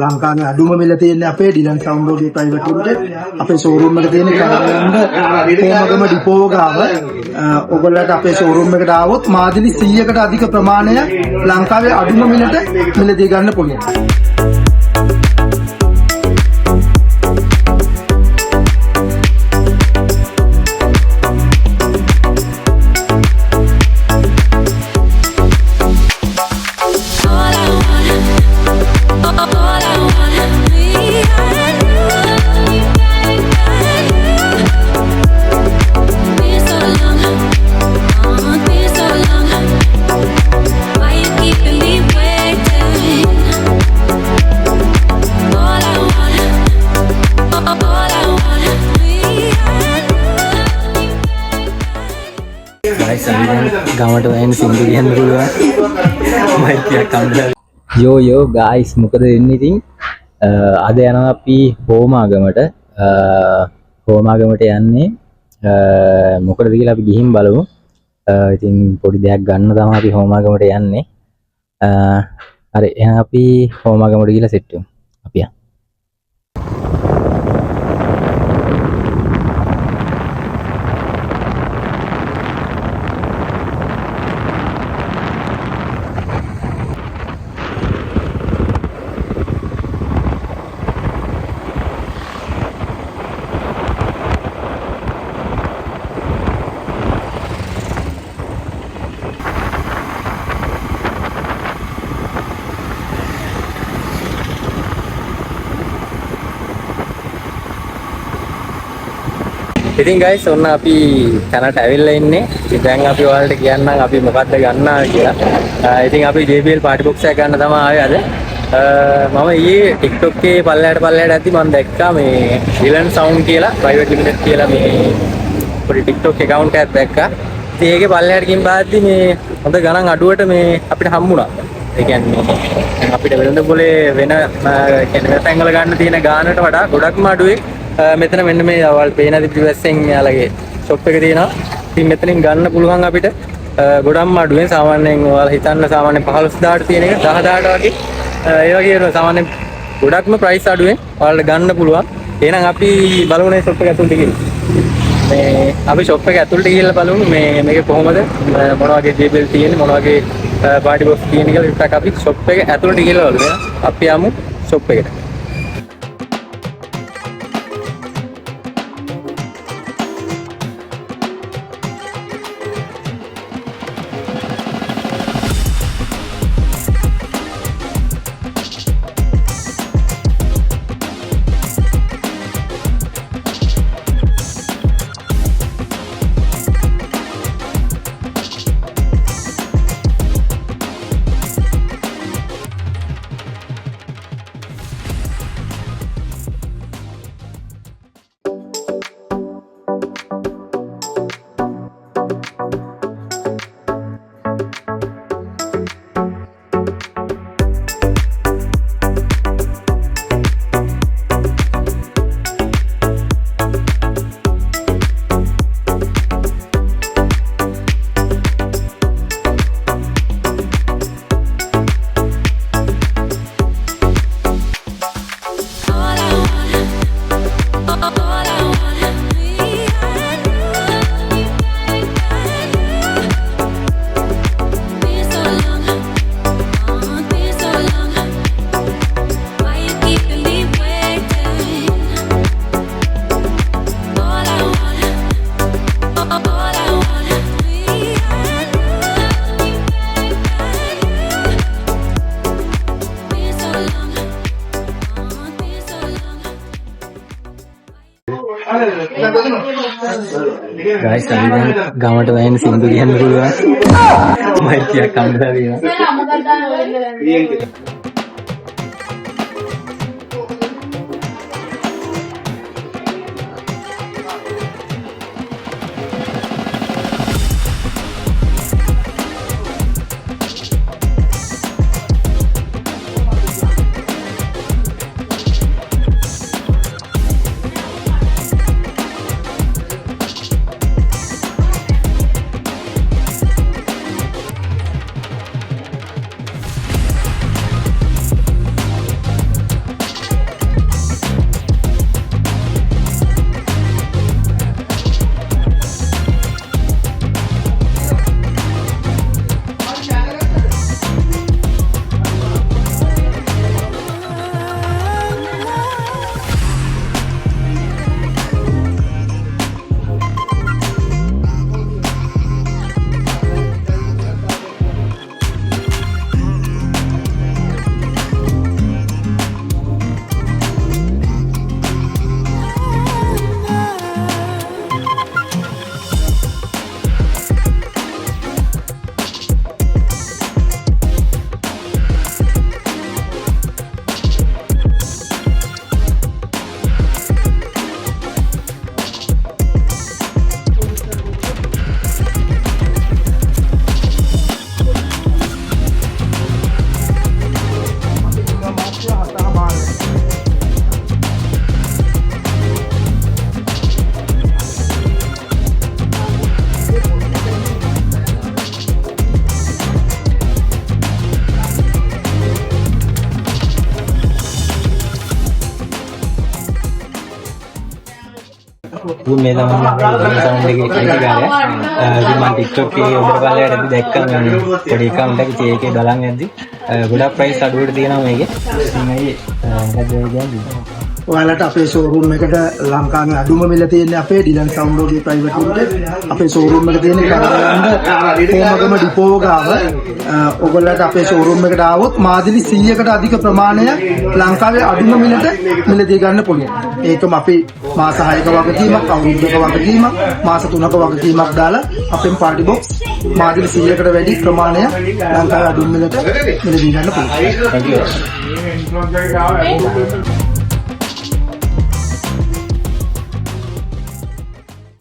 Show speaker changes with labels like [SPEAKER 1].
[SPEAKER 1] ලංකාවේ අඩුම මිල තියෙන්නේ අපේ ඩිලන් සවුන්ඩ් එකේ ප්‍රයිවට් ලිමිටඩ්. අපේ ෂෝරූම් එක තියෙන්නේ කරවලන්ද කොමගම ඩිපෝ ගාව. ඔයගොල්ලන්ට අපේ ෂෝරූම් එකට ආවොත් මාදිලි 100කට අධික ප්‍රමාණයක් ලංකාවේ අඩුම මිලට මිලදී ගන්න පුළුවන්.
[SPEAKER 2] ගමට වයන් සිංදු කියන්න පුළුවන් මයිකයක් කම්බල යෝ ගායිස් මොකද වෙන්නේ ඉතින් අද යනවා අපි හෝමාගමට යන්නේ මොකටද කියලා අපි ගිහින් බලමු. ඉතින් පොඩි දෙයක් ගන්න තමයි අපි හෝමාගමට යන්නේ. හරි එහෙනම් අපි හෝමාගමට ගිහලා සෙට් වෙමු. අපි යමු. ඉතින් guys ඔන්න අපි තැනට ඇවිල්ලා ඉන්නේ. ඉතින් දැන් අපි ඔයාලට කියන්නම් අපි මොකද්ද ගන්නවා කියලා. ඉතින් අපි JBL party box එක ගන්න තමයි ආවේ අද. මම ඊයේ TikTok එකේ පල්ලයට ඇද්දි මම දැක්කා මේ Dylan Sound කියලා private limited කියලා මේ පොඩි TikTok account එකක් දැක්කා. ඉතින් ඒකේ පල්ලයට ගිහින් බලද්දි මේ හොඳ ගණන් අඩුවට මේ අපිට හම්බුණා. ඒ කියන්නේ අපිට වෙළඳ පොලේ වෙන කියන්නේ තැන්වල ගන්න තියෙන ගානට වඩා ගොඩක්ම අඩුවේ මෙතන මෙන්න මේ අවල් පේන දිපිවැස්සෙන් යාලගේ ෂොප් එක තියෙනවා. ඉතින් මෙතනින් ගන්න පුළුවන් අපිට ගොඩක්ම අඩුවෙන් සාමාන්‍යයෙන් ඔයාලා හිතන්න සාමාන්‍යයෙන් 15000ට තියෙන එක 10000ට වගේ ඒ වගේ සාමාන්‍යයෙන් ගොඩක්ම ප්‍රයිස් අඩුවෙන් ඔයාලට ගන්න පුළුවන්. එහෙනම් අපි බලමු මේ ෂොප් එක ඇතුළට ගිහින්. මේ අපි ෂොප් එක ඇතුළට ගිහිල්ලා බලමු මේක කොහොමද මොන වගේ JBL තියෙන්නේ මොන වගේ පාටි බොක්ස් තියෙන්නේ කියලා ටිකක් අපි ෂොප් එක ඇතුළට ගිහිල්ලා බලමු. අපි යමු ෂොප් එකට. guys අපි දැන් ගමට වයන් සිංදු කියන්න පුළුවන් මයිකයක් කම්බලා තියෙනවා.
[SPEAKER 3] ඉතින් මේ තමයි සවුන්ඩ් එකේ ක්‍රිටිකාරය. ඉතින් මම TikTok එකේ උඩ බලයටදී දැක්කම පොඩි account එකක් ඉතින් ඒකේ බලන් යද්දි ගොඩක් ප්‍රයිස් අඩුවට තියෙනවා මේකේ. ඉතින් මොකද කියන්නේ?
[SPEAKER 1] ඔයාලට අපේ ෂෝරූම් එකට ලංකාවේ අඩුම මිල තියෙන්නේ අපේ ඩිලන් සවුන්ඩ් එකේ ප්‍රයිවට් ලිමිටඩ්. අපේ ෂෝරූම් එක තියෙන්නේ කඩවැල්ල කොමගම ඩිපෝ ගාව. ඔයගොල්ලන්ට අපේ ෂෝරූම් එකට ආවොත් මාදිලි 100කට අධික ප්‍රමාණයක් ලංකාවේ අඩුම මිලට මිලදී ගන්න පුළුවන්. ඒකම අපි මාස 6ක වගකීමක්, අවුරුද්දක වගකීමක්, මාස 3ක වගකීමක් දාලා අපෙන් පාටි බොක්ස් මාදිලි 100කට වැඩි ප්‍රමාණයක් ලංකාවේ අඩුම මිලට මිලදී ගන්න පුළුවන්.
[SPEAKER 3] Thank you.